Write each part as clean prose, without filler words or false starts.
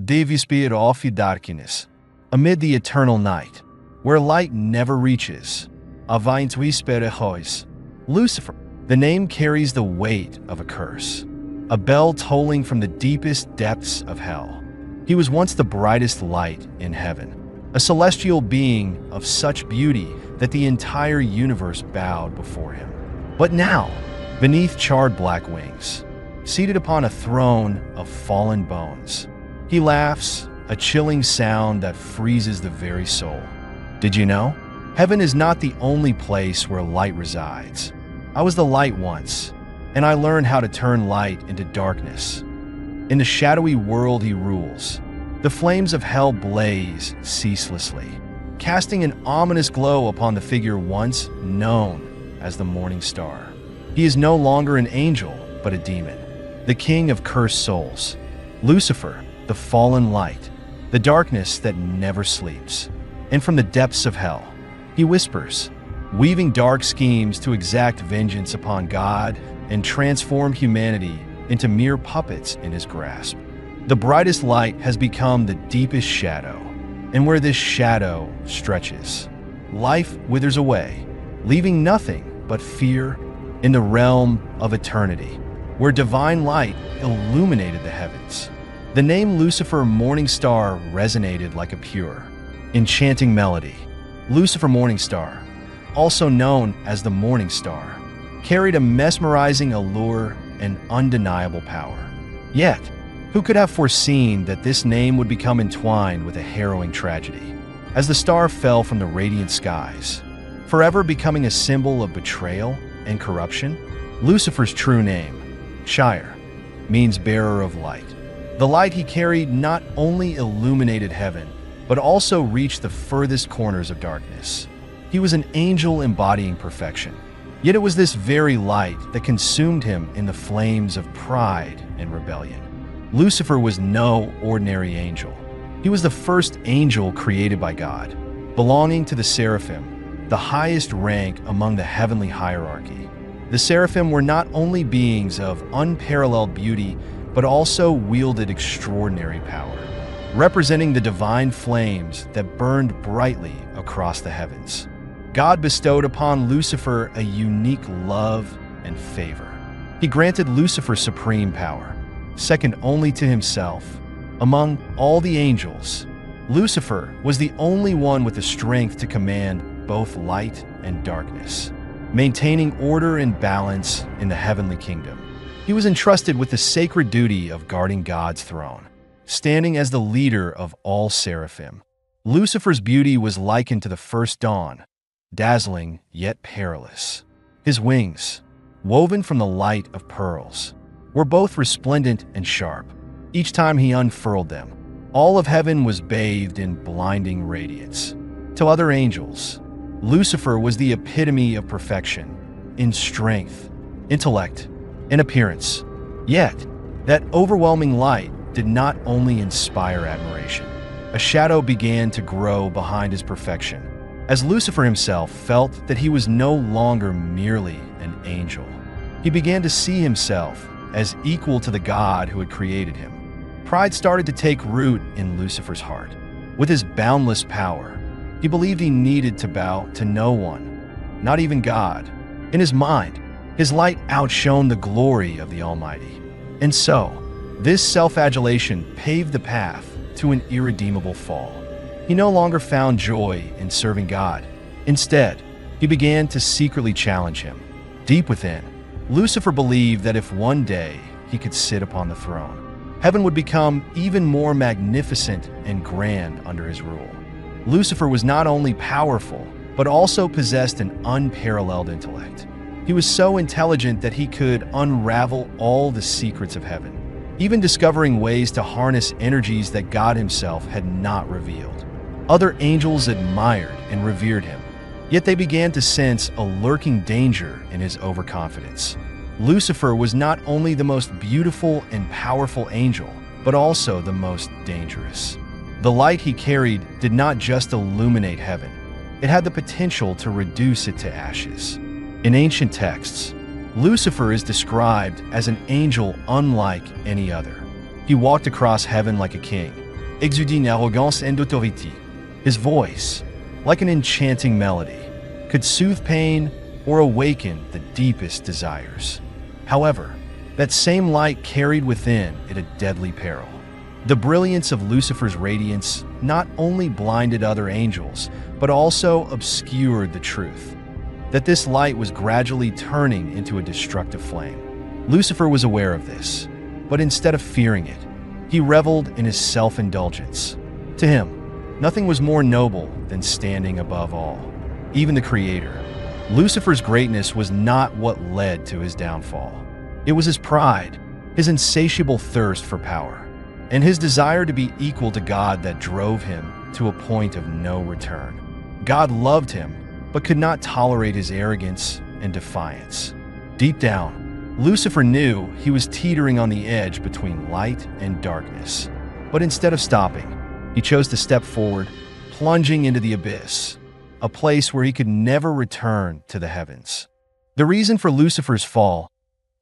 Devi spirit off darkness, amid the eternal night, where light never reaches. Avint we spere hois. Lucifer. The name carries the weight of a curse, a bell tolling from the deepest depths of hell. He was once the brightest light in heaven, a celestial being of such beauty that the entire universe bowed before him. But now, beneath charred black wings, seated upon a throne of fallen bones, he laughs, a chilling sound that freezes the very soul. Did you know? Heaven is not the only place where light resides. I was the light once, and I learned how to turn light into darkness. In the shadowy world he rules, the flames of hell blaze ceaselessly, casting an ominous glow upon the figure once known as the morning star. He is no longer an angel, but a demon, the king of cursed souls. Lucifer, the fallen light, the darkness that never sleeps. And from the depths of hell, he whispers, weaving dark schemes to exact vengeance upon God and transform humanity into mere puppets in his grasp. The brightest light has become the deepest shadow, and where this shadow stretches, life withers away, leaving nothing but fear in the realm of eternity, where divine light illuminated the heavens. The name Lucifer Morning Star resonated like a pure, enchanting melody. Lucifer Morning Star, also known as the Morning Star, carried a mesmerizing allure and undeniable power. Yet, who could have foreseen that this name would become entwined with a harrowing tragedy? As the star fell from the radiant skies, forever becoming a symbol of betrayal and corruption, Lucifer's true name, Shire, means bearer of light. The light he carried not only illuminated heaven, but also reached the furthest corners of darkness. He was an angel embodying perfection. Yet it was this very light that consumed him in the flames of pride and rebellion. Lucifer was no ordinary angel. He was the first angel created by God, belonging to the seraphim, the highest rank among the heavenly hierarchy. The seraphim were not only beings of unparalleled beauty, but also wielded extraordinary power, representing the divine flames that burned brightly across the heavens. God bestowed upon Lucifer a unique love and favor. He granted Lucifer supreme power, second only to himself. Among all the angels, Lucifer was the only one with the strength to command both light and darkness, maintaining order and balance in the heavenly kingdom. He was entrusted with the sacred duty of guarding God's throne, standing as the leader of all seraphim. Lucifer's beauty was likened to the first dawn, dazzling yet perilous. His wings, woven from the light of pearls, were both resplendent and sharp. Each time he unfurled them, all of heaven was bathed in blinding radiance. To other angels, Lucifer was the epitome of perfection in strength, intellect, and appearance. Yet, that overwhelming light did not only inspire admiration. A shadow began to grow behind his perfection, as Lucifer himself felt that he was no longer merely an angel. He began to see himself as equal to the God who had created him. Pride started to take root in Lucifer's heart. With his boundless power, he believed he needed to bow to no one, not even God. In his mind, his light outshone the glory of the Almighty. And so, this self-adulation paved the path to an irredeemable fall. He no longer found joy in serving God. Instead, he began to secretly challenge him. Deep within, Lucifer believed that if one day he could sit upon the throne, heaven would become even more magnificent and grand under his rule. Lucifer was not only powerful, but also possessed an unparalleled intellect. He was so intelligent that he could unravel all the secrets of heaven, even discovering ways to harness energies that God himself had not revealed. Other angels admired and revered him, yet they began to sense a lurking danger in his overconfidence. Lucifer was not only the most beautiful and powerful angel, but also the most dangerous. The light he carried did not just illuminate heaven, it had the potential to reduce it to ashes. In ancient texts, Lucifer is described as an angel unlike any other. He walked across heaven like a king, exudait une arrogance and autorité. His voice, like an enchanting melody, could soothe pain or awaken the deepest desires. However, that same light carried within it a deadly peril. The brilliance of Lucifer's radiance not only blinded other angels, but also obscured the truth that this light was gradually turning into a destructive flame. Lucifer was aware of this, but instead of fearing it, he reveled in his self-indulgence. To him, nothing was more noble than standing above all, even the Creator. Lucifer's greatness was not what led to his downfall. It was his pride, his insatiable thirst for power, and his desire to be equal to God that drove him to a point of no return. God loved him, but could not tolerate his arrogance and defiance. Deep down, Lucifer knew he was teetering on the edge between light and darkness. But instead of stopping, he chose to step forward, plunging into the abyss, a place where he could never return to the heavens. The reason for Lucifer's fall: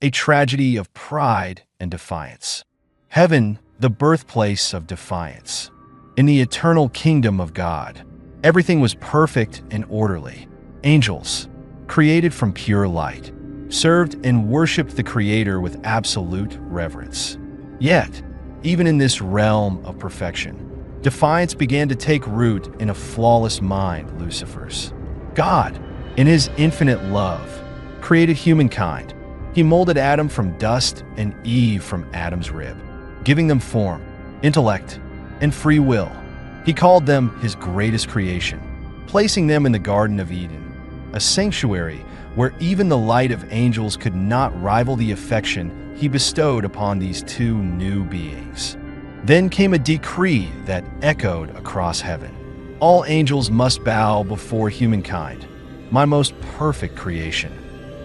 a tragedy of pride and defiance. Heaven, the birthplace of defiance. In the eternal kingdom of God, everything was perfect and orderly. Angels, created from pure light, served and worshipped the Creator with absolute reverence. Yet, even in this realm of perfection, defiance began to take root in a flawless mind, Lucifer's. God, in his infinite love, created humankind. He molded Adam from dust and Eve from Adam's rib, giving them form, intellect, and free will. He called them his greatest creation, placing them in the Garden of Eden, a sanctuary where even the light of angels could not rival the affection he bestowed upon these two new beings. Then came a decree that echoed across heaven. All angels must bow before humankind, my most perfect creation.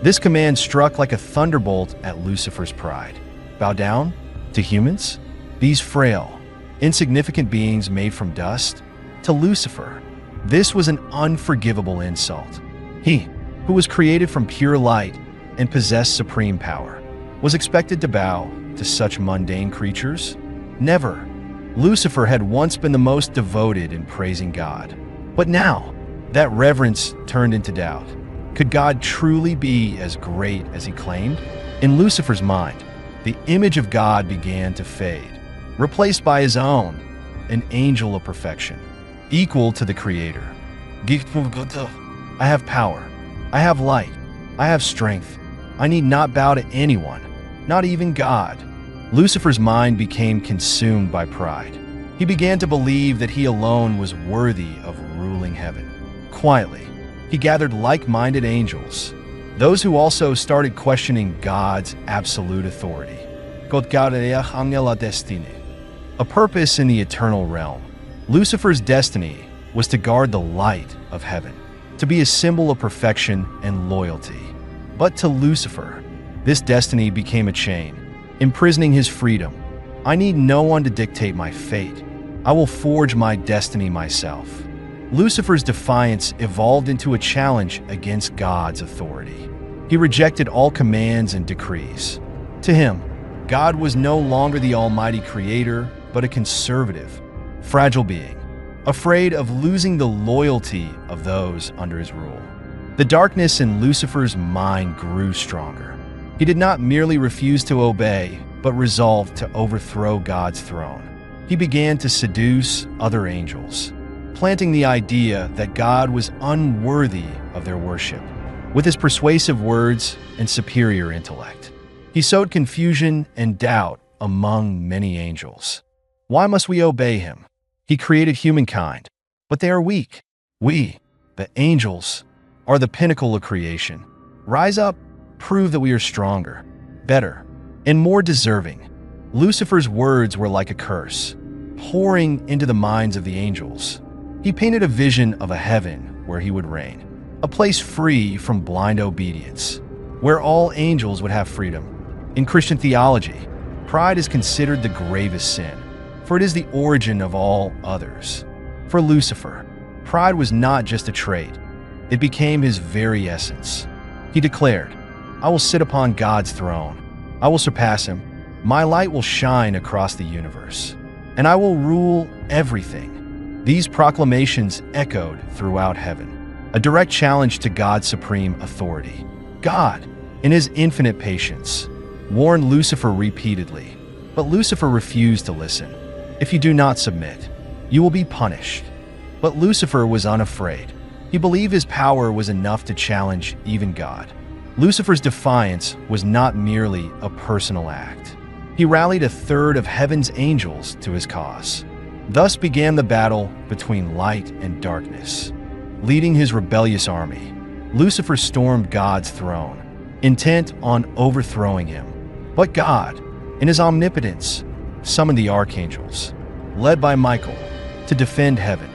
This command struck like a thunderbolt at Lucifer's pride. Bow down to humans? These frail, insignificant beings made from dust? To Lucifer, this was an unforgivable insult. He, who was created from pure light and possessed supreme power, was expected to bow to such mundane creatures? Never. Lucifer had once been the most devoted in praising God. But now, that reverence turned into doubt. Could God truly be as great as he claimed? In Lucifer's mind, the image of God began to fade, replaced by his own, an angel of perfection, equal to the Creator. I have power. I have light. I have strength. I need not bow to anyone, not even God. Lucifer's mind became consumed by pride. He began to believe that he alone was worthy of ruling heaven. Quietly, he gathered like-minded angels, those who also started questioning God's absolute authority. A purpose in the eternal realm. Lucifer's destiny was to guard the light of heaven, to be a symbol of perfection and loyalty. But to Lucifer, this destiny became a chain, imprisoning his freedom. I need no one to dictate my fate. I will forge my destiny myself. Lucifer's defiance evolved into a challenge against God's authority. He rejected all commands and decrees. To him, God was no longer the almighty Creator, but a conservative, fragile being, afraid of losing the loyalty of those under his rule. The darkness in Lucifer's mind grew stronger. He did not merely refuse to obey, but resolved to overthrow God's throne. He began to seduce other angels, planting the idea that God was unworthy of their worship. With his persuasive words and superior intellect, he sowed confusion and doubt among many angels. Why must we obey him? He created humankind, but they are weak. We, the angels, are the pinnacle of creation. Rise up, prove that we are stronger, better, and more deserving. Lucifer's words were like a curse, pouring into the minds of the angels. He painted a vision of a heaven where he would reign, a place free from blind obedience, where all angels would have freedom. In Christian theology, pride is considered the gravest sin, for it is the origin of all others. For Lucifer, pride was not just a trait, it became his very essence. He declared, I will sit upon God's throne. I will surpass him. My light will shine across the universe. and I will rule everything." These proclamations echoed throughout heaven, a direct challenge to God's supreme authority. God, in his infinite patience, warned Lucifer repeatedly, but Lucifer refused to listen. "If you do not submit, you will be punished." But Lucifer was unafraid. He believed his power was enough to challenge even God. Lucifer's defiance was not merely a personal act. He rallied a third of heaven's angels to his cause. Thus began the battle between light and darkness. Leading his rebellious army, Lucifer stormed God's throne, intent on overthrowing him. But God, in his omnipotence, summoned the archangels, led by Michael, to defend heaven.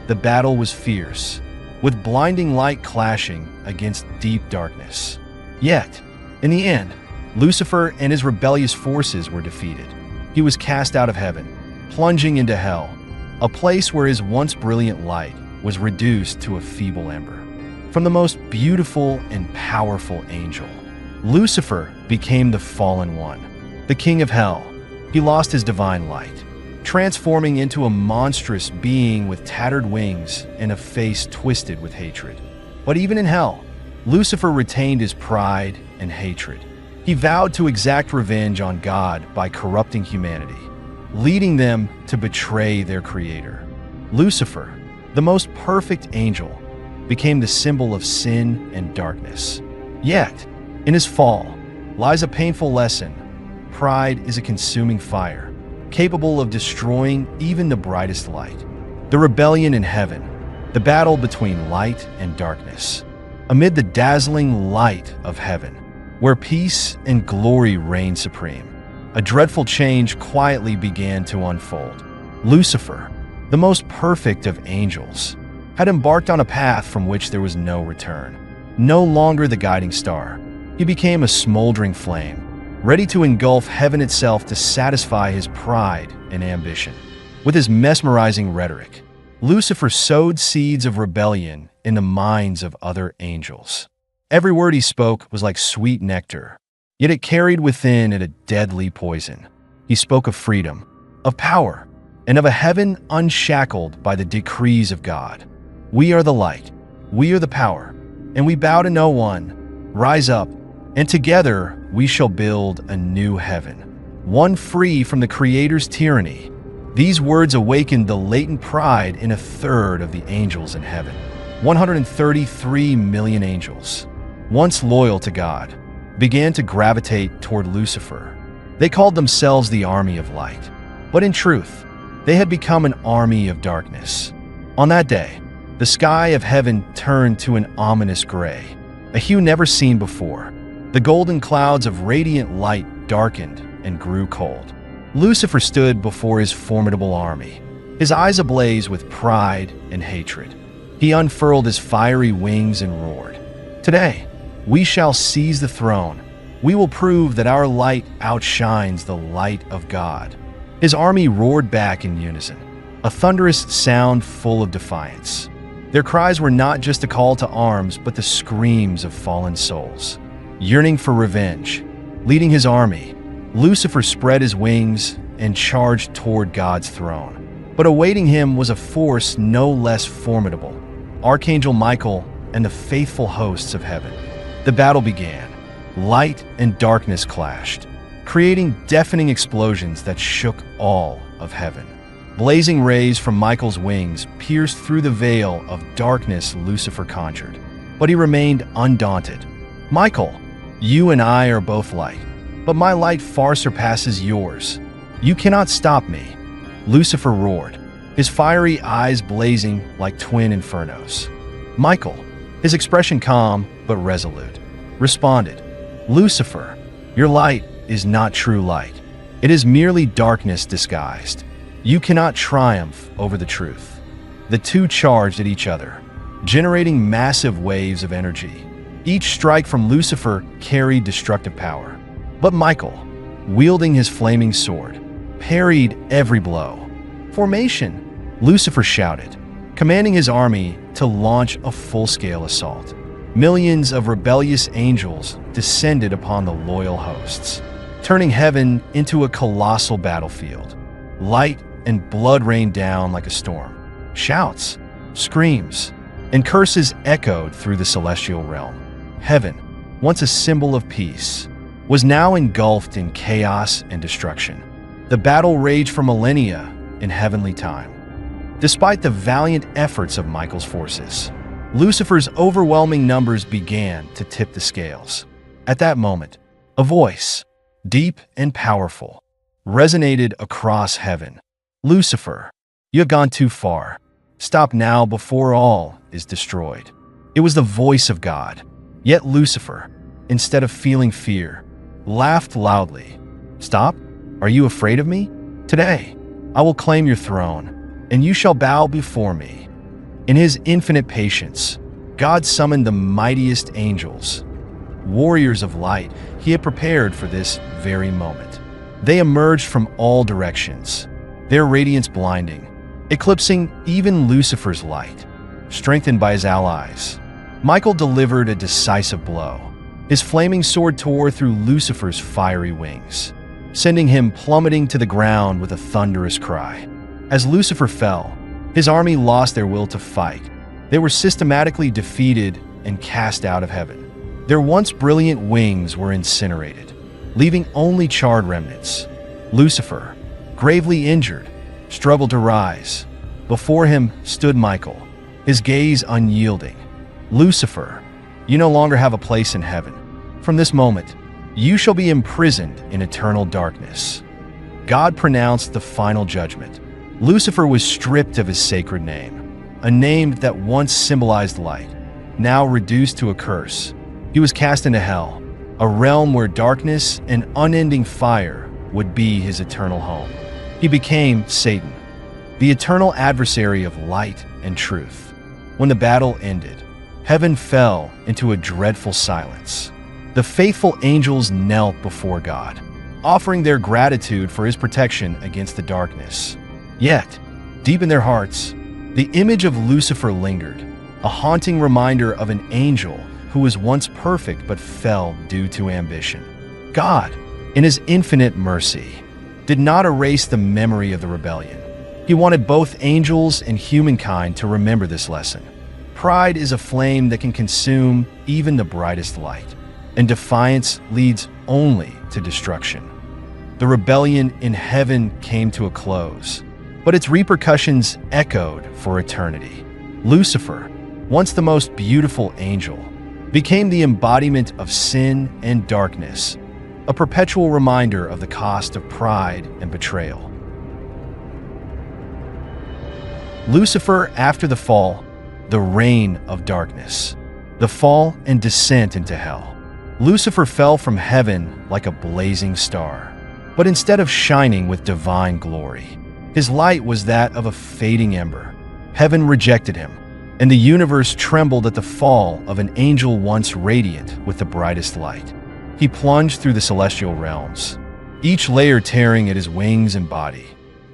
The battle was fierce, with blinding light clashing against deep darkness. Yet, in the end, Lucifer and his rebellious forces were defeated. He was cast out of heaven, plunging into hell, a place where his once brilliant light was reduced to a feeble ember. From the most beautiful and powerful angel, Lucifer became the fallen one, the king of hell. He lost his divine light, transforming into a monstrous being with tattered wings and a face twisted with hatred. But even in hell, Lucifer retained his pride and hatred. He vowed to exact revenge on God by corrupting humanity, leading them to betray their creator. Lucifer, the most perfect angel, became the symbol of sin and darkness. Yet, in his fall, lies a painful lesson. Pride is a consuming fire, capable of destroying even the brightest light. The rebellion in heaven, the battle between light and darkness. Amid the dazzling light of heaven, where peace and glory reign supreme, a dreadful change quietly began to unfold. Lucifer, the most perfect of angels, had embarked on a path from which there was no return. No longer the guiding star, he became a smoldering flame, ready to engulf heaven itself to satisfy his pride and ambition. With his mesmerizing rhetoric, Lucifer sowed seeds of rebellion in the minds of other angels. Every word he spoke was like sweet nectar, yet it carried within it a deadly poison. He spoke of freedom, of power, and of a heaven unshackled by the decrees of God. "We are the light, we are the power, and we bow to no one. Rise up, and together we shall build a new heaven, one free from the Creator's tyranny." These words awakened the latent pride in a third of the angels in heaven. 133 million angels, once loyal to God, began to gravitate toward Lucifer. They called themselves the army of light, but in truth, they had become an army of darkness. On that day, the sky of heaven turned to an ominous gray, a hue never seen before. The golden clouds of radiant light darkened and grew cold. Lucifer stood before his formidable army, his eyes ablaze with pride and hatred. He unfurled his fiery wings and roared, "Today, we shall seize the throne. We will prove that our light outshines the light of God." His army roared back in unison, a thunderous sound full of defiance. Their cries were not just a call to arms, but the screams of fallen souls, yearning for revenge. Leading his army, Lucifer spread his wings and charged toward God's throne. But awaiting him was a force no less formidable, Archangel Michael and the faithful hosts of heaven. The battle began. Light and darkness clashed, creating deafening explosions that shook all of heaven. Blazing rays from Michael's wings pierced through the veil of darkness Lucifer conjured. But he remained undaunted. "Michael, you and I are both light, but my light far surpasses yours. You cannot stop me," Lucifer roared, his fiery eyes blazing like twin infernos. Michael, his expression calm but resolute, responded, "Lucifer, your light is not true light. It is merely darkness disguised. You cannot triumph over the truth." The two charged at each other, generating massive waves of energy. Each strike from Lucifer carried destructive power. But Michael, wielding his flaming sword, parried every blow. "Formation!" Lucifer shouted, commanding his army to launch a full-scale assault. Millions of rebellious angels descended upon the loyal hosts, turning heaven into a colossal battlefield. Light and blood rained down like a storm. Shouts, screams, and curses echoed through the celestial realm. Heaven, once a symbol of peace, was now engulfed in chaos and destruction. The battle raged for millennia in heavenly time. Despite the valiant efforts of Michael's forces, Lucifer's overwhelming numbers began to tip the scales. At that moment, a voice, deep and powerful, resonated across heaven. "Lucifer, you have gone too far. Stop now before all is destroyed." It was the voice of God. Yet Lucifer, instead of feeling fear, laughed loudly. "Stop? Are you afraid of me? Today, I will claim your throne, and you shall bow before me." In his infinite patience, God summoned the mightiest angels, warriors of light he had prepared for this very moment. They emerged from all directions, their radiance blinding, eclipsing even Lucifer's light. Strengthened by his allies, Michael delivered a decisive blow. His flaming sword tore through Lucifer's fiery wings, sending him plummeting to the ground with a thunderous cry. As Lucifer fell, his army lost their will to fight. They were systematically defeated and cast out of heaven. Their once brilliant wings were incinerated, leaving only charred remnants. Lucifer, gravely injured, struggled to rise. Before him stood Michael, his gaze unyielding. "Lucifer, you no longer have a place in heaven. From this moment, you shall be imprisoned in eternal darkness." God pronounced the final judgment. Lucifer was stripped of his sacred name, a name that once symbolized light, now reduced to a curse. He was cast into hell, a realm where darkness and unending fire would be his eternal home. He became Satan, the eternal adversary of light and truth. When the battle ended, heaven fell into a dreadful silence. The faithful angels knelt before God, offering their gratitude for his protection against the darkness. Yet, deep in their hearts, the image of Lucifer lingered, a haunting reminder of an angel who was once perfect but fell due to ambition. God, in his infinite mercy, did not erase the memory of the rebellion. He wanted both angels and humankind to remember this lesson. Pride is a flame that can consume even the brightest light, and defiance leads only to destruction. The rebellion in heaven came to a close, but its repercussions echoed for eternity. Lucifer, once the most beautiful angel, became the embodiment of sin and darkness, a perpetual reminder of the cost of pride and betrayal. Lucifer, after the fall, the reign of darkness, the fall and descent into hell. Lucifer fell from heaven like a blazing star, but instead of shining with divine glory, his light was that of a fading ember. Heaven rejected him, and the universe trembled at the fall of an angel once radiant with the brightest light. He plunged through the celestial realms, each layer tearing at his wings and body.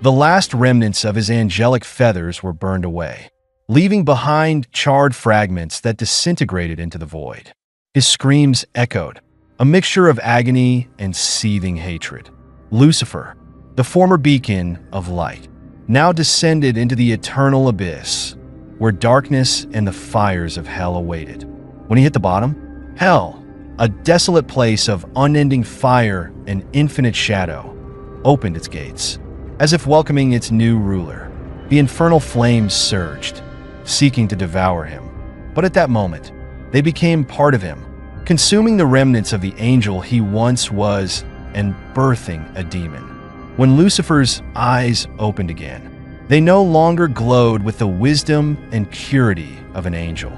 The last remnants of his angelic feathers were burned away, leaving behind charred fragments that disintegrated into the void. His screams echoed, a mixture of agony and seething hatred. Lucifer, the former beacon of light, now descended into the eternal abyss, where darkness and the fires of hell awaited. When he hit the bottom, hell, a desolate place of unending fire and infinite shadow, opened its gates, as if welcoming its new ruler. The infernal flames surged, seeking to devour him. But at that moment, they became part of him, consuming the remnants of the angel he once was and birthing a demon. When Lucifer's eyes opened again, they no longer glowed with the wisdom and purity of an angel.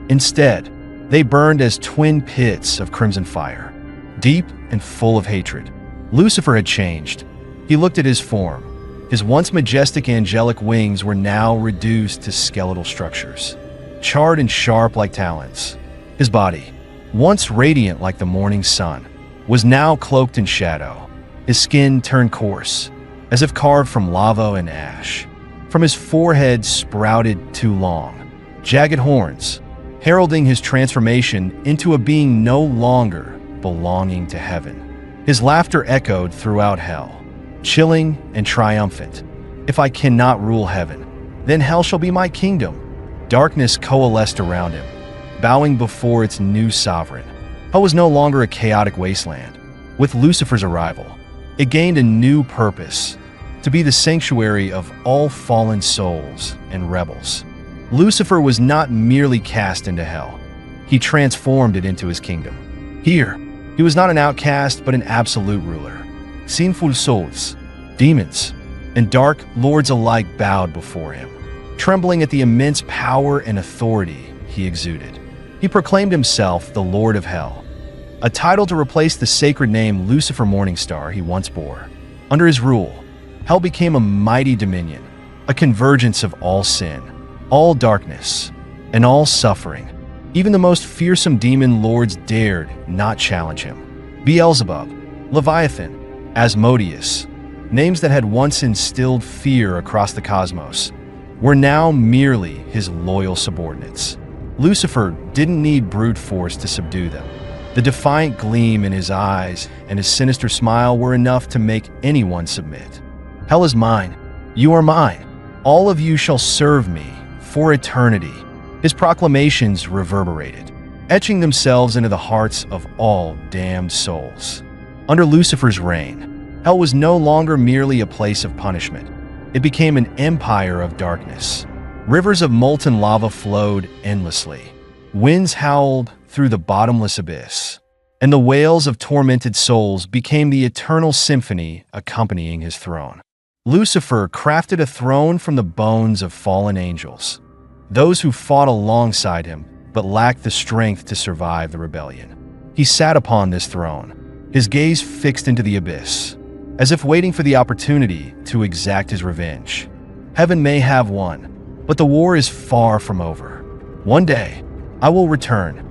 Instead, they burned as twin pits of crimson fire, deep and full of hatred. Lucifer had changed. He looked at his form. His once majestic angelic wings were now reduced to skeletal structures, charred and sharp like talons. His body, once radiant like the morning sun, was now cloaked in shadow. His skin turned coarse, as if carved from lava and ash. From his forehead sprouted two long, jagged horns, heralding his transformation into a being no longer belonging to heaven. His laughter echoed throughout hell, chilling and triumphant. If I cannot rule heaven, then hell shall be my kingdom." Darkness coalesced around him, bowing before its new sovereign. Hell was no longer a chaotic wasteland. With Lucifer's arrival, it gained a new purpose: to be the sanctuary of all fallen souls and rebels. Lucifer was not merely cast into hell. He transformed it into his kingdom. Here, he was not an outcast, but an absolute ruler. Sinful souls, demons, and dark lords alike bowed before him, trembling at the immense power and authority he exuded. He proclaimed himself the Lord of Hell, a title to replace the sacred name Lucifer Morningstar he once bore. Under his rule, hell became a mighty dominion, a convergence of all sin, all darkness, and all suffering. Even the most fearsome demon lords dared not challenge him. Beelzebub, Leviathan, Asmodeus, names that had once instilled fear across the cosmos, were now merely his loyal subordinates. Lucifer didn't need brute force to subdue them. The defiant gleam in his eyes and his sinister smile were enough to make anyone submit. "Hell is mine. You are mine. All of you shall serve me for eternity." His proclamations reverberated, etching themselves into the hearts of all damned souls. Under Lucifer's reign, hell was no longer merely a place of punishment. It became an empire of darkness. Rivers of molten lava flowed endlessly. Winds howled through the bottomless abyss, and the wails of tormented souls became the eternal symphony accompanying his throne. Lucifer crafted a throne from the bones of fallen angels, those who fought alongside him but lacked the strength to survive the rebellion. He sat upon this throne, his gaze fixed into the abyss, as if waiting for the opportunity to exact his revenge. Heaven may have won, but the war is far from over. One day, I will return.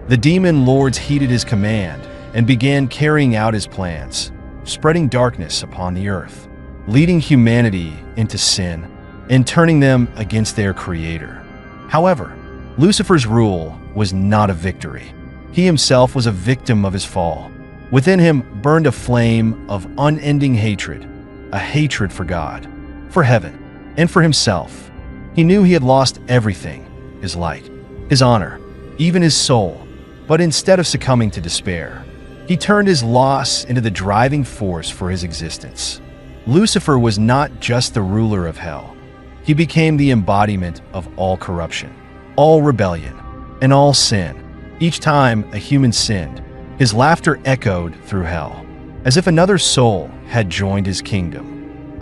The demon lords heeded his command and began carrying out his plans, spreading darkness upon the earth, leading humanity into sin and turning them against their creator. However, Lucifer's rule was not a victory. He himself was a victim of his fall. Within him burned a flame of unending hatred, a hatred for God, for heaven, and for himself. He knew he had lost everything: his light, his honor, even his soul. But instead of succumbing to despair, he turned his loss into the driving force for his existence. Lucifer was not just the ruler of hell. He became the embodiment of all corruption, all rebellion, and all sin. Each time a human sinned, his laughter echoed through hell, as if another soul had joined his kingdom.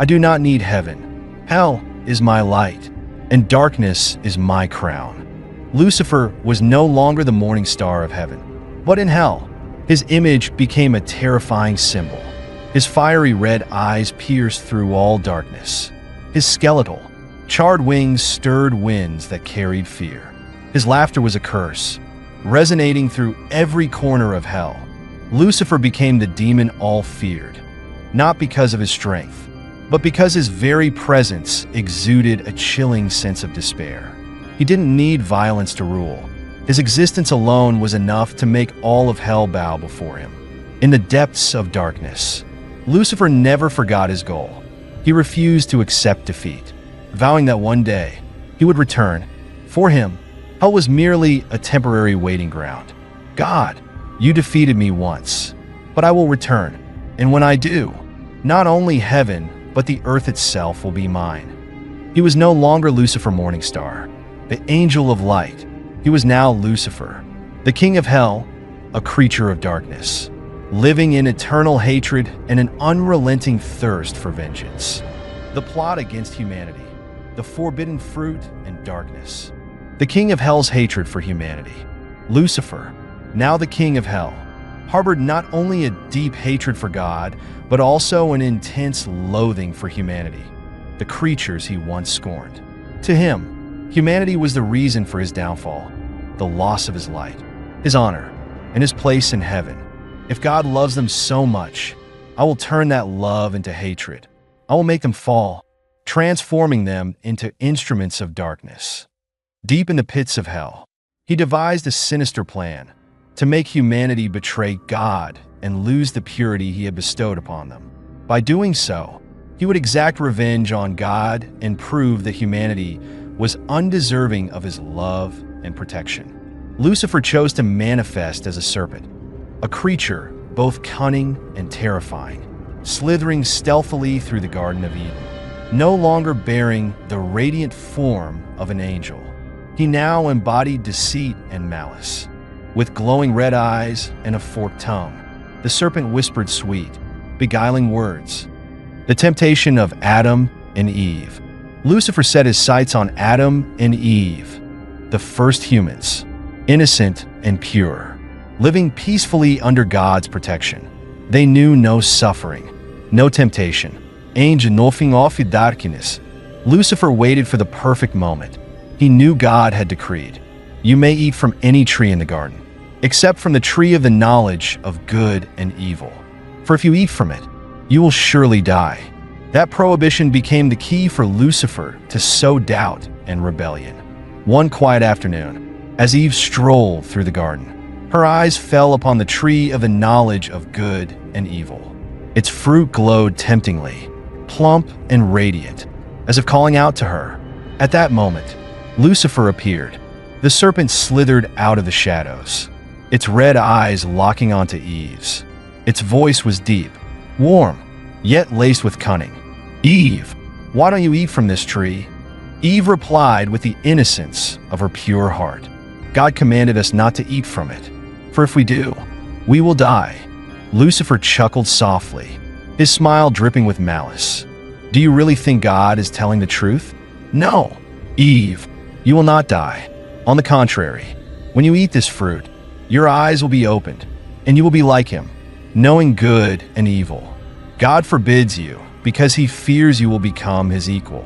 "I do not need heaven. Hell is my light, and darkness is my crown." Lucifer was no longer the morning star of heaven, but in hell, his image became a terrifying symbol. His fiery red eyes pierced through all darkness. His skeletal, charred wings stirred winds that carried fear. His laughter was a curse, resonating through every corner of hell. Lucifer became the demon all feared, not because of his strength, but because his very presence exuded a chilling sense of despair. He didn't need violence to rule. His existence alone was enough to make all of hell bow before him. In the depths of darkness, Lucifer never forgot his goal. He refused to accept defeat, vowing that one day he would return. For him, hell was merely a temporary waiting ground. "God, you defeated me once, but I will return. And when I do, not only heaven, but the earth itself will be mine." He was no longer Lucifer Morningstar, the angel of light. He was now Lucifer, the king of hell, a creature of darkness, living in eternal hatred and an unrelenting thirst for vengeance. The plot against humanity, the forbidden fruit and darkness. The king of hell's hatred for humanity, Lucifer, now the king of hell, harbored not only a deep hatred for God, but also an intense loathing for humanity, the creatures he once scorned. To him, humanity was the reason for his downfall, the loss of his light, his honor, and his place in heaven. If God loves them so much, I will turn that love into hatred. I will make them fall, transforming them into instruments of darkness. Deep in the pits of hell, he devised a sinister plan to make humanity betray God and lose the purity he had bestowed upon them. By doing so, He would exact revenge on God and prove that humanity was undeserving of his love and protection. Lucifer chose to manifest as a serpent, a creature both cunning and terrifying, slithering stealthily through the Garden of Eden. No longer bearing the radiant form of an angel, he now embodied deceit and malice. With glowing red eyes and a forked tongue, the serpent whispered sweet, beguiling words. The temptation of Adam and Eve. Lucifer set his sights on Adam and Eve, the first humans, innocent and pure, living peacefully under God's protection. They knew no suffering, no temptation. Angel nothing off in darkness. Lucifer waited for the perfect moment. He knew God had decreed, "You may eat from any tree in the garden, except from the tree of the knowledge of good and evil. For if you eat from it, you will surely die." That prohibition became the key for Lucifer to sow doubt and rebellion. One quiet afternoon, as Eve strolled through the garden, her eyes fell upon the tree of the knowledge of good and evil. Its fruit glowed temptingly, plump and radiant, as if calling out to her. At that moment, Lucifer appeared. The serpent slithered out of the shadows, its red eyes locking onto Eve's. Its voice was deep, warm, yet laced with cunning. "Eve, why don't you eat from this tree?" Eve replied with the innocence of her pure heart. "God commanded us not to eat from it, for if we do, we will die." Lucifer chuckled softly, his smile dripping with malice. "Do you really think God is telling the truth? No, Eve, you will not die. On the contrary, when you eat this fruit, your eyes will be opened, and you will be like him, knowing good and evil. God forbids you, because he fears you will become his equal."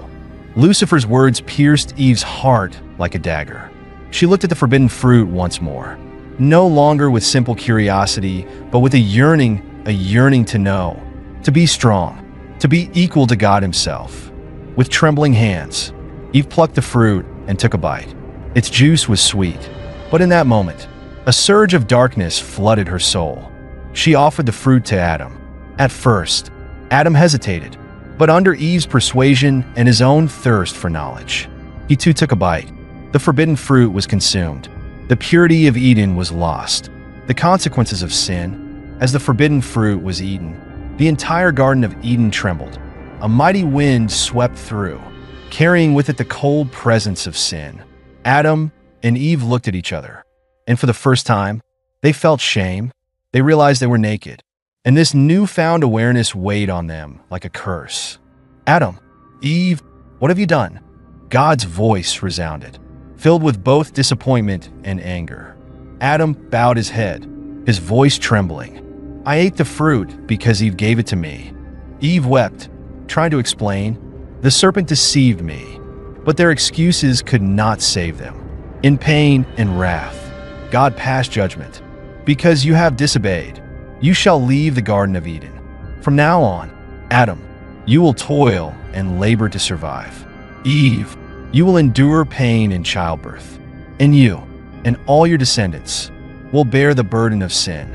Lucifer's words pierced Eve's heart like a dagger. She looked at the forbidden fruit once more, no longer with simple curiosity, but with a yearning to know, to be strong, to be equal to God himself. With trembling hands, Eve plucked the fruit and took a bite. Its juice was sweet, but in that moment, a surge of darkness flooded her soul. She offered the fruit to Adam. At first, Adam hesitated, but under Eve's persuasion and his own thirst for knowledge, he too took a bite. The forbidden fruit was consumed. The purity of Eden was lost. The consequences of sin, as the forbidden fruit was eaten, the entire Garden of Eden trembled. A mighty wind swept through, carrying with it the cold presence of sin. Adam and Eve looked at each other, and for the first time, they felt shame. They realized they were naked, and this newfound awareness weighed on them like a curse. "Adam, Eve, what have you done?" God's voice resounded, filled with both disappointment and anger. Adam bowed his head, his voice trembling. "I ate the fruit because Eve gave it to me." Eve wept, trying to explain. "The serpent deceived me," but their excuses could not save them. In pain and wrath, God passed judgment. "Because you have disobeyed, you shall leave the Garden of Eden. From now on, Adam, you will toil and labor to survive. Eve, you will endure pain in childbirth. And you, and all your descendants, will bear the burden of sin."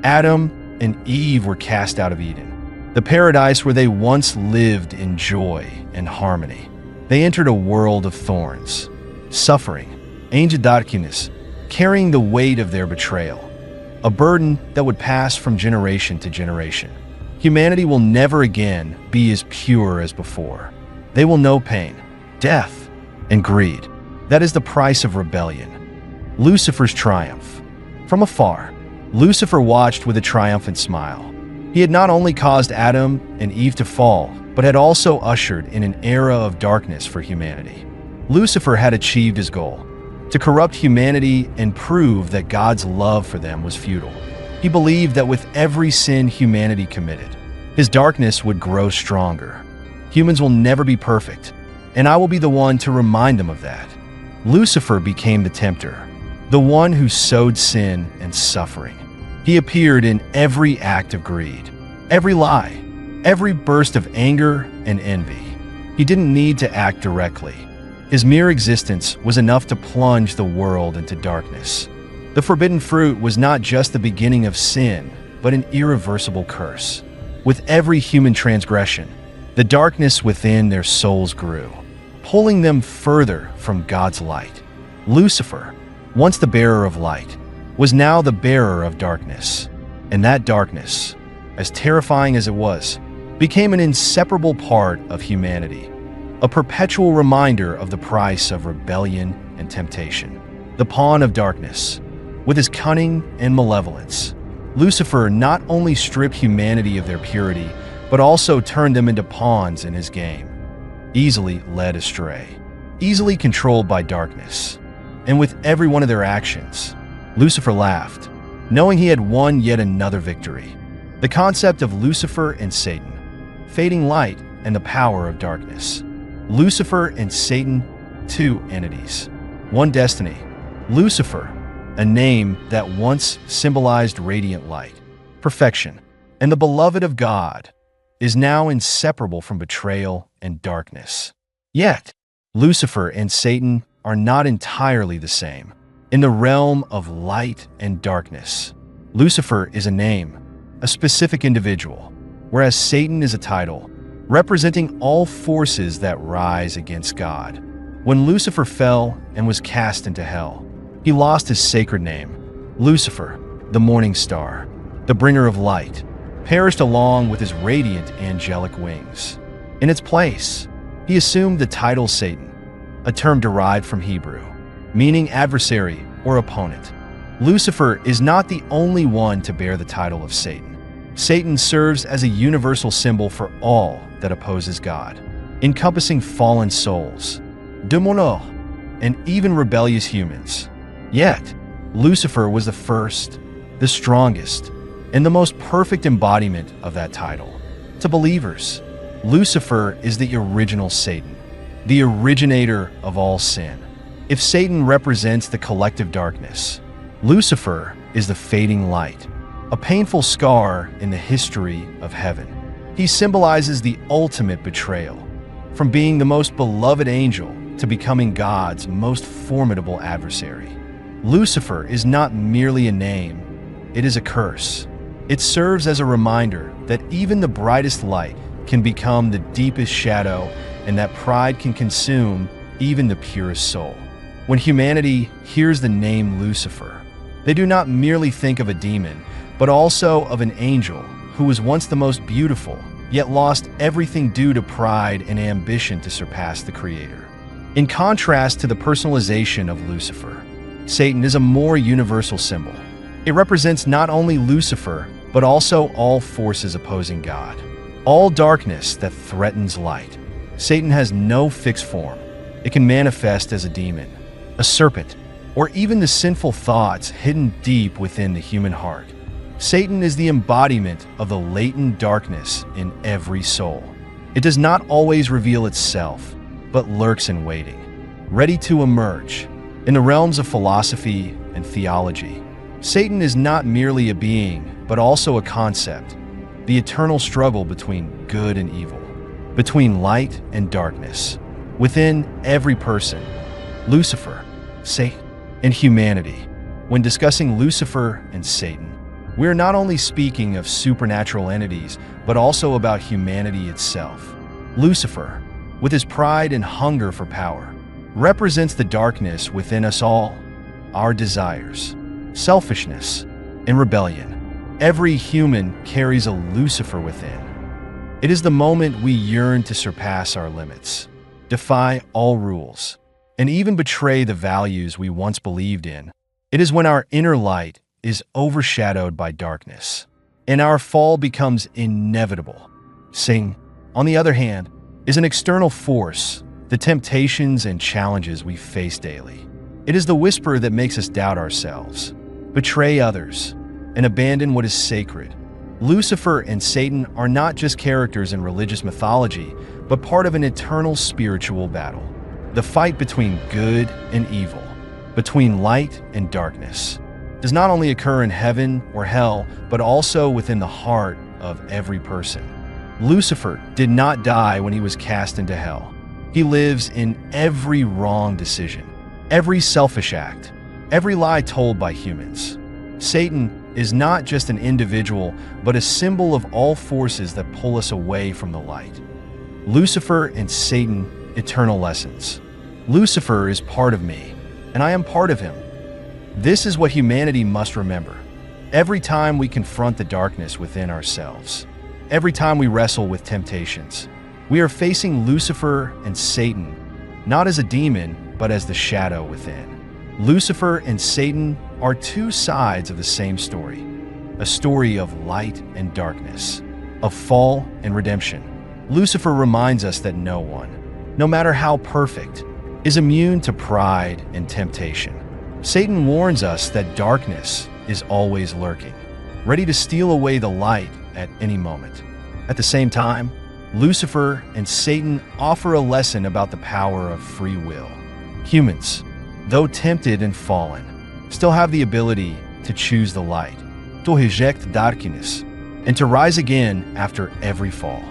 Adam and Eve were cast out of Eden, the paradise where they once lived in joy and harmony. They entered a world of thorns, suffering, angel darkness, carrying the weight of their betrayal, a burden that would pass from generation to generation. Humanity will never again be as pure as before. They will know pain, death, and greed. That is the price of rebellion. Lucifer's triumph. From afar, Lucifer watched with a triumphant smile. He had not only caused Adam and Eve to fall, but had also ushered in an era of darkness for humanity. Lucifer had achieved his goal, to corrupt humanity and prove that God's love for them was futile. He believed that with every sin humanity committed, his darkness would grow stronger. Humans will never be perfect, and I will be the one to remind them of that. Lucifer became the tempter, the one who sowed sin and suffering. He appeared in every act of greed, every lie, every burst of anger and envy. He didn't need to act directly. His mere existence was enough to plunge the world into darkness. The forbidden fruit was not just the beginning of sin, but an irreversible curse. With every human transgression, The darkness within their souls grew, pulling them further from God's light. Lucifer, once the bearer of light, was now the bearer of darkness. And that darkness, as terrifying as it was, became an inseparable part of humanity, a perpetual reminder of the price of rebellion and temptation. The pawn of darkness, with his cunning and malevolence, Lucifer not only stripped humanity of their purity, but also turned them into pawns in his game, easily led astray, easily controlled by darkness. And with every one of their actions, Lucifer laughed, knowing he had won yet another victory. The concept of Lucifer and Satan, fading light and the power of darkness. Lucifer and Satan, two entities, one destiny. Lucifer, a name that once symbolized radiant light, perfection, and the beloved of God, is now inseparable from betrayal and darkness. Yet, Lucifer and Satan are not entirely the same. In the realm of light and darkness, Lucifer is a name, a specific individual, whereas Satan is a title, representing all forces that rise against God. When Lucifer fell and was cast into hell, he lost his sacred name. Lucifer, the morning star, the bringer of light, perished along with his radiant angelic wings. In its place, he assumed the title Satan, a term derived from Hebrew, meaning adversary or opponent. Lucifer is not the only one to bear the title of Satan. Satan serves as a universal symbol for all that opposes God, encompassing fallen souls, démons, and even rebellious humans. Yet, Lucifer was the first, the strongest, and the most perfect embodiment of that title. To believers, Lucifer is the original Satan, the originator of all sin. If Satan represents the collective darkness, Lucifer is the fading light, a painful scar in the history of heaven. He symbolizes the ultimate betrayal, from being the most beloved angel to becoming God's most formidable adversary. Lucifer is not merely a name, it is a curse. It serves as a reminder that even the brightest light can become the deepest shadow, and that pride can consume even the purest soul. When humanity hears the name Lucifer, they do not merely think of a demon, but also of an angel who was once the most beautiful, yet lost everything due to pride and ambition to surpass the Creator. In contrast to the personalization of Lucifer, Satan is a more universal symbol. It represents not only Lucifer, but also all forces opposing God, all darkness that threatens light. Satan has no fixed form. It can manifest as a demon, a serpent, or even the sinful thoughts hidden deep within the human heart. Satan is the embodiment of the latent darkness in every soul. It does not always reveal itself, but lurks in waiting, ready to emerge. In the realms of philosophy and theology, Satan is not merely a being, but also a concept, the eternal struggle between good and evil, between light and darkness, within every person. Lucifer, Satan, and humanity. When discussing Lucifer and Satan, we are not only speaking of supernatural entities, but also about humanity itself. Lucifer, with his pride and hunger for power, represents the darkness within us all, our desires, selfishness, and rebellion. Every human carries a Lucifer within. It is the moment we yearn to surpass our limits, defy all rules, and even betray the values we once believed in. It is when our inner light is overshadowed by darkness, and our fall becomes inevitable. Satan, on the other hand, is an external force, the temptations and challenges we face daily. It is the whisper that makes us doubt ourselves, betray others, and abandon what is sacred. Lucifer and Satan are not just characters in religious mythology, but part of an eternal spiritual battle. The fight between good and evil, between light and darkness, does not only occur in heaven or hell, but also within the heart of every person. Lucifer did not die when he was cast into hell. He lives in every wrong decision, every selfish act, every lie told by humans. Satan is not just an individual, but a symbol of all forces that pull us away from the light. Lucifer and Satan, eternal lessons. Lucifer is part of me, and I am part of him. This is what humanity must remember. Every time we confront the darkness within ourselves, every time we wrestle with temptations, we are facing Lucifer and Satan, not as a demon, but as the shadow within. Lucifer and Satan are two sides of the same story, a story of light and darkness, of fall and redemption. Lucifer reminds us that no one, no matter how perfect, is immune to pride and temptation. Satan warns us that darkness is always lurking, ready to steal away the light at any moment. At the same time, Lucifer and Satan offer a lesson about the power of free will. Humans, though tempted and fallen, still have the ability to choose the light, to reject darkness, and to rise again after every fall.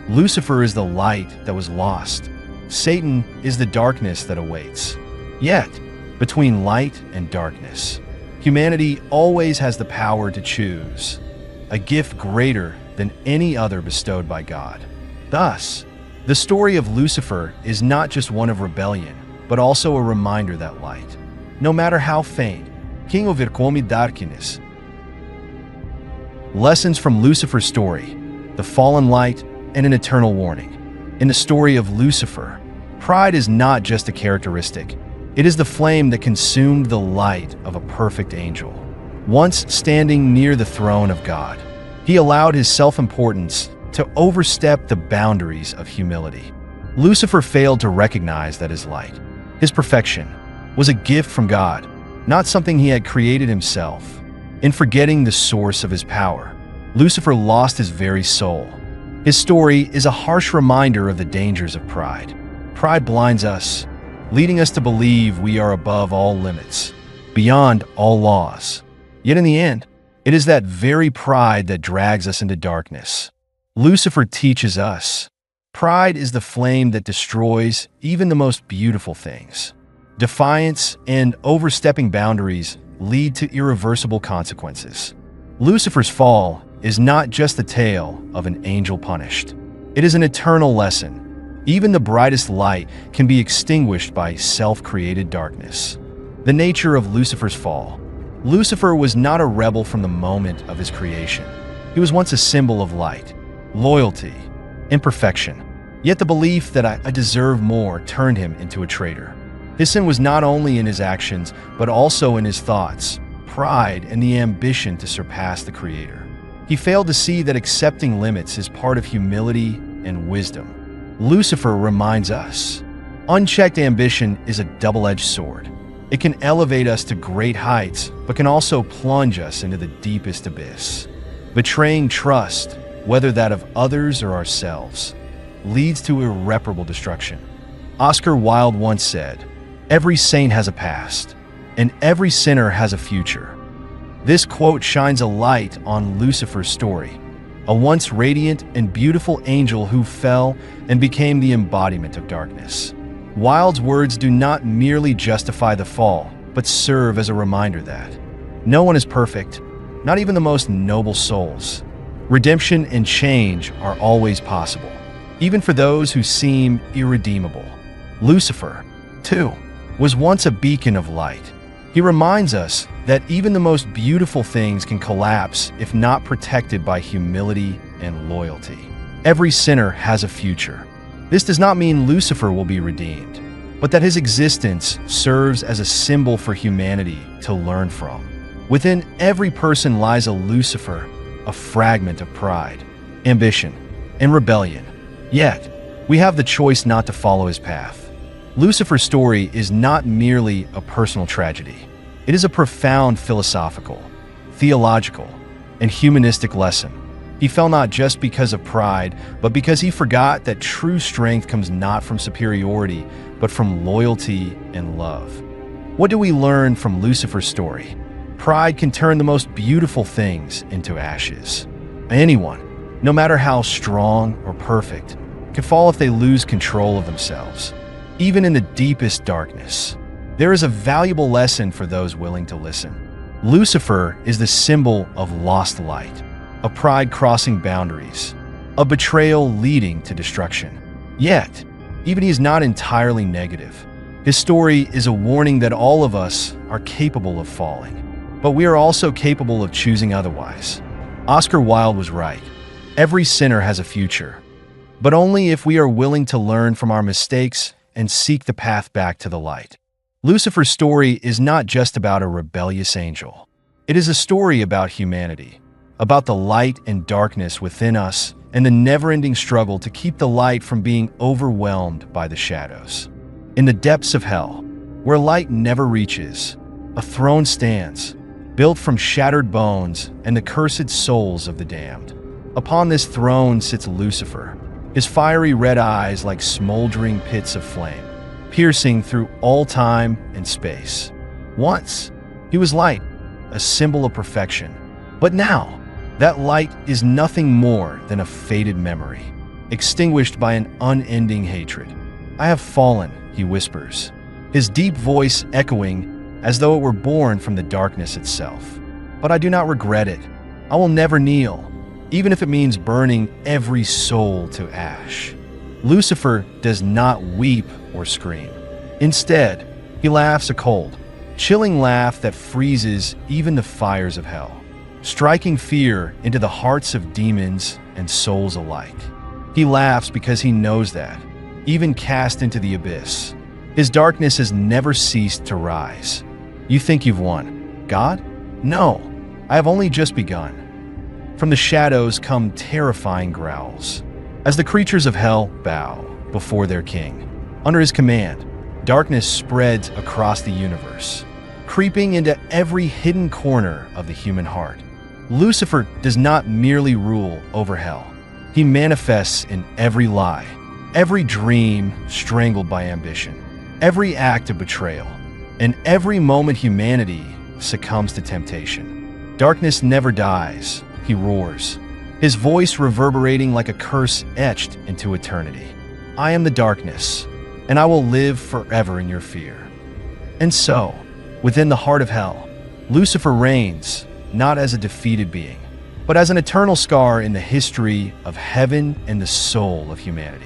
Lucifer is the light that was lost. Satan is the darkness that awaits. Yet, between light and darkness, humanity always has the power to choose, a gift greater than any other bestowed by God. Thus, the story of Lucifer is not just one of rebellion, but also a reminder that light, no matter how faint, can overcome darkness. Lessons from Lucifer's story, the fallen light, and an eternal warning. In the story of Lucifer, pride is not just a characteristic. It is the flame that consumed the light of a perfect angel. Once standing near the throne of God, he allowed his self-importance to overstep the boundaries of humility. Lucifer failed to recognize that his light, his perfection, was a gift from God, not something he had created himself. In forgetting the source of his power, Lucifer lost his very soul. His story is a harsh reminder of the dangers of pride. Pride blinds us, leading us to believe we are above all limits, beyond all laws. Yet in the end, it is that very pride that drags us into darkness. Lucifer teaches us, pride is the flame that destroys even the most beautiful things. Defiance and overstepping boundaries lead to irreversible consequences. Lucifer's fall is not just the tale of an angel punished. It is an eternal lesson. Even the brightest light can be extinguished by self-created darkness. The nature of Lucifer's fall. Lucifer was not a rebel from the moment of his creation. He was once a symbol of light, loyalty, and perfection. Yet the belief that I deserve more turned him into a traitor. His sin was not only in his actions, but also in his thoughts, pride, and the ambition to surpass the Creator. He failed to see that accepting limits is part of humility and wisdom. Lucifer reminds us, unchecked ambition is a double-edged sword. It can elevate us to great heights, but can also plunge us into the deepest abyss. Betraying trust, whether that of others or ourselves, leads to irreparable destruction. Oscar Wilde once said, "Every saint has a past, and every sinner has a future." This quote shines a light on Lucifer's story, a once radiant and beautiful angel who fell and became the embodiment of darkness. Wilde's words do not merely justify the fall, but serve as a reminder that no one is perfect, not even the most noble souls. Redemption and change are always possible, even for those who seem irredeemable. Lucifer, too, was once a beacon of light. He reminds us that even the most beautiful things can collapse if not protected by humility and loyalty. Every sinner has a future. This does not mean Lucifer will be redeemed, but that his existence serves as a symbol for humanity to learn from. Within every person lies a Lucifer, a fragment of pride, ambition, and rebellion. Yet, we have the choice not to follow his path. Lucifer's story is not merely a personal tragedy. It is a profound philosophical, theological, and humanistic lesson. He fell not just because of pride, but because he forgot that true strength comes not from superiority, but from loyalty and love. What do we learn from Lucifer's story? Pride can turn the most beautiful things into ashes. Anyone, no matter how strong or perfect, can fall if they lose control of themselves. Even in the deepest darkness, there is a valuable lesson for those willing to listen. Lucifer is the symbol of lost light, a pride crossing boundaries, a betrayal leading to destruction. Yet, even he is not entirely negative. His story is a warning that all of us are capable of falling, but we are also capable of choosing otherwise. Oscar Wilde was right. Every sinner has a future, but only if we are willing to learn from our mistakes and seek the path back to the light. Lucifer's story is not just about a rebellious angel. It is a story about humanity, about the light and darkness within us and the never-ending struggle to keep the light from being overwhelmed by the shadows. In the depths of hell, where light never reaches, a throne stands, built from shattered bones and the cursed souls of the damned. Upon this throne sits Lucifer, his fiery red eyes like smoldering pits of flame, piercing through all time and space. Once, he was light, a symbol of perfection. But now, that light is nothing more than a faded memory, extinguished by an unending hatred. "I have fallen," he whispers, his deep voice echoing as though it were born from the darkness itself. "But I do not regret it. I will never kneel, even if it means burning every soul to ash." Lucifer does not weep or scream. Instead, he laughs a cold, chilling laugh that freezes even the fires of hell, striking fear into the hearts of demons and souls alike. He laughs because he knows that, even cast into the abyss, his darkness has never ceased to rise. You think you've won, God? No, I have only just begun. From the shadows come terrifying growls, as the creatures of hell bow before their king. Under his command, darkness spreads across the universe, creeping into every hidden corner of the human heart. Lucifer does not merely rule over hell. He manifests in every lie, every dream strangled by ambition, every act of betrayal, and every moment humanity succumbs to temptation. Darkness never dies, he roars, his voice reverberating like a curse etched into eternity. "I am the darkness, and I will live forever in your fear." And so, within the heart of hell, Lucifer reigns, not as a defeated being, but as an eternal scar in the history of heaven and the soul of humanity.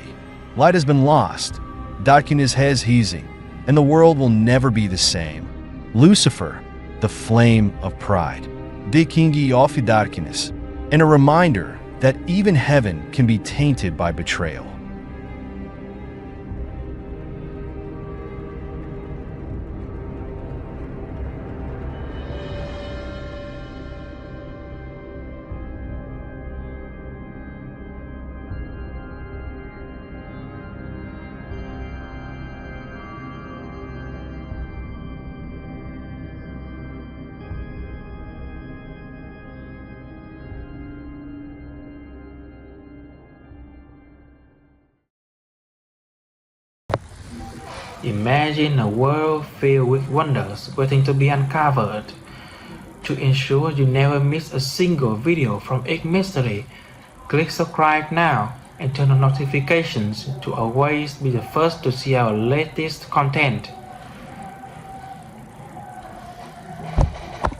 Light has been lost, darkness has easing, and the world will never be the same. Lucifer, the flame of pride, the king of darkness, and a reminder that even heaven can be tainted by betrayal. Imagine a world filled with wonders waiting to be uncovered. To ensure you never miss a single video from X Mystery, click subscribe now and turn on notifications to always be the first to see our latest content.